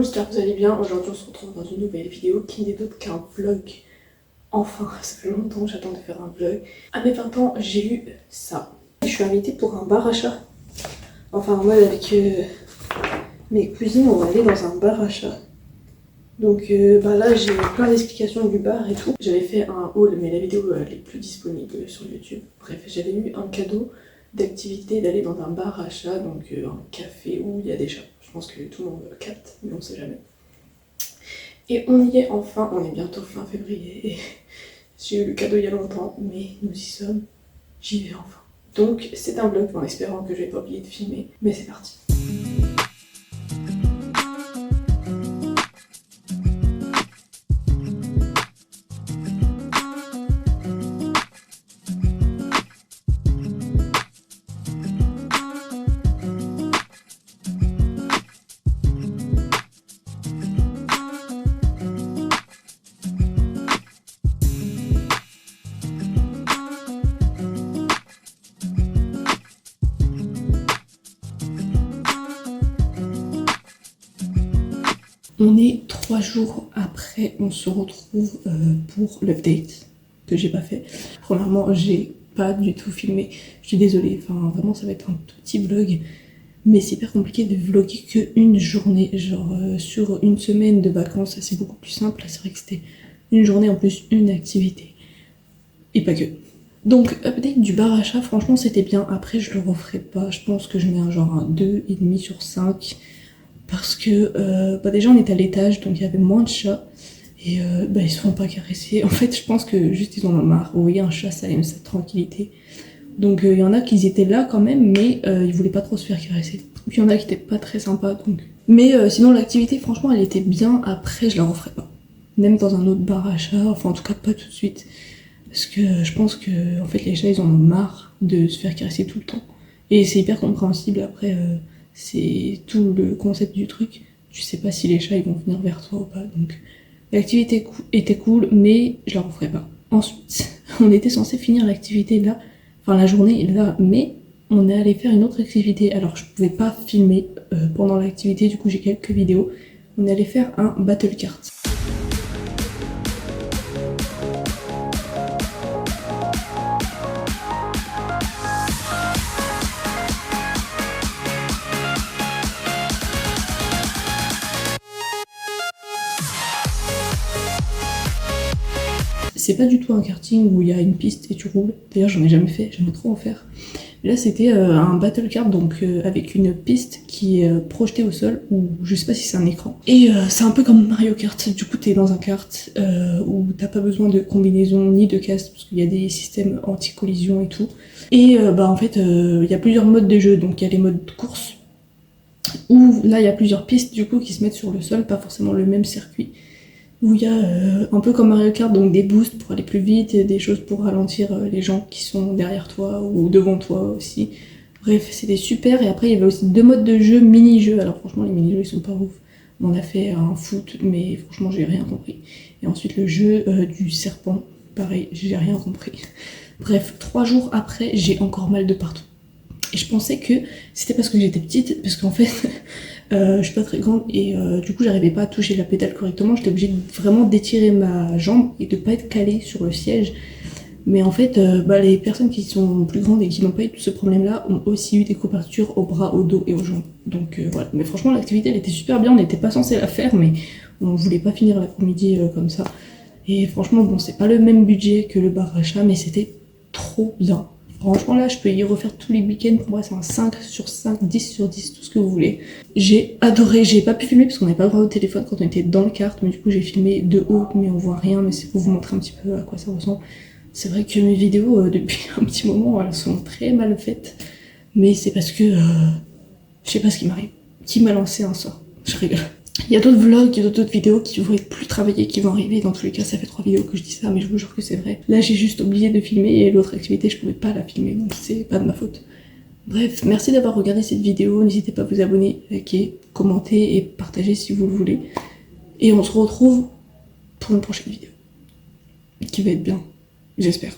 monde, j'espère que vous allez bien. Aujourd'hui on se retrouve dans une nouvelle vidéo qui n'est d'autre qu'un vlog. Enfin, ça fait longtemps que j'attends de faire un vlog. À mes 20 ans, j'ai eu ça. Je suis invitée pour un bar achat. Enfin, moi avec mes cousines, on va aller dans un bar achat. Donc là j'ai plein d'explications du bar et tout. J'avais fait un haul, mais la vidéo elle est plus disponible sur YouTube. Bref, j'avais eu un cadeau d'activité d'aller dans un bar achat, donc un café où il y a des chats. Je pense que tout le monde capte, mais on sait jamais. Et on y est enfin, on est bientôt fin février. J'ai eu le cadeau il y a longtemps, mais nous y sommes. J'y vais enfin. Donc c'est un vlog en espérant que je vais pas oublier de filmer, mais c'est parti. On est 3 jours après, on se retrouve pour l'update que j'ai pas fait. Premièrement, j'ai pas du tout filmé, je suis désolée, enfin vraiment ça va être un tout petit vlog. Mais c'est hyper compliqué de vlogger qu'une journée, genre sur une semaine de vacances, c'est beaucoup plus simple. C'est vrai que c'était une journée en plus une activité, et pas que. Donc update du bar achat, franchement c'était bien, après je le referai pas, je pense que je mets un 2,5 sur 5. Parce que déjà on est à l'étage, donc il y avait moins de chats. Et ils se font pas caresser. En fait je pense que juste ils en ont marre. Vous voyez, un chat ça aime cette tranquillité. Donc il y en a qui étaient là quand même, mais ils voulaient pas trop se faire caresser. Puis il y en a qui étaient pas très sympas donc. Mais sinon l'activité franchement elle était bien, après je la referai pas. Même dans un autre bar à chat, enfin en tout cas pas tout de suite. Parce que je pense que en fait les chats ils en ont marre de se faire caresser tout le temps. Et c'est hyper compréhensible, après c'est tout le concept du truc. Tu sais pas si les chats ils vont venir vers toi ou pas. Donc l'activité était cool, mais je la referai pas. Ensuite, on était censé finir l'activité là, enfin la journée là, mais on est allé faire une autre activité. Alors je pouvais pas filmer pendant l'activité, du coup j'ai quelques vidéos. On est allé faire un battle card. C'est pas du tout un karting où il y a une piste et tu roules. D'ailleurs j'en ai jamais fait, j'aimerais trop en faire. Là c'était un battle card, donc avec une piste qui est projetée au sol, ou je sais pas si c'est un écran. Et c'est un peu comme Mario Kart, du coup t'es dans un kart où t'as pas besoin de combinaison ni de casque, parce qu'il y a des systèmes anti-collision et tout. Et en fait il y a plusieurs modes de jeu, donc il y a les modes de course, où là il y a plusieurs pistes du coup qui se mettent sur le sol, pas forcément le même circuit. Où il y a un peu comme Mario Kart, donc des boosts pour aller plus vite et des choses pour ralentir les gens qui sont derrière toi ou devant toi aussi. Bref, c'était super. Et après il y avait aussi 2 modes de jeu, mini-jeux. Alors franchement les mini-jeux ils sont pas ouf. On a fait un foot, mais franchement j'ai rien compris. Et ensuite le jeu du serpent, pareil, j'ai rien compris. Bref, 3 jours après, j'ai encore mal de partout. Et je pensais que c'était parce que j'étais petite, parce qu'en fait je suis pas très grande et du coup j'arrivais pas à toucher la pédale correctement. J'étais obligée de vraiment d'étirer ma jambe et de pas être calée sur le siège. Mais en fait les personnes qui sont plus grandes et qui n'ont pas eu ce problème là ont aussi eu des courbatures au bras, au dos et aux jambes. Donc voilà, mais franchement l'activité elle était super bien, on n'était pas censé la faire, mais on voulait pas finir l'après-midi comme ça. Et franchement bon, c'est pas le même budget que le bar achat, mais c'était trop bien. Franchement là je peux y refaire tous les week-ends, pour moi c'est un 5 sur 5, 10 sur 10, tout ce que vous voulez. J'ai adoré, j'ai pas pu filmer parce qu'on n'avait pas le droit au téléphone quand on était dans le kart, mais du coup j'ai filmé de haut mais on voit rien, mais c'est pour vous montrer un petit peu à quoi ça ressemble. C'est vrai que mes vidéos depuis un petit moment elles sont très mal faites, mais c'est parce que je sais pas ce qui m'arrive, qui m'a lancé un sort, je rigole. Il y a d'autres vlogs, il y a d'autres vidéos qui vont être plus travaillées, qui vont arriver. Dans tous les cas, ça fait 3 vidéos que je dis ça, mais je vous jure que c'est vrai. Là, j'ai juste oublié de filmer et l'autre activité, je pouvais pas la filmer, donc c'est pas de ma faute. Bref, merci d'avoir regardé cette vidéo. N'hésitez pas à vous abonner, liker, commenter et partager si vous le voulez. Et on se retrouve pour une prochaine vidéo, qui va être bien, j'espère.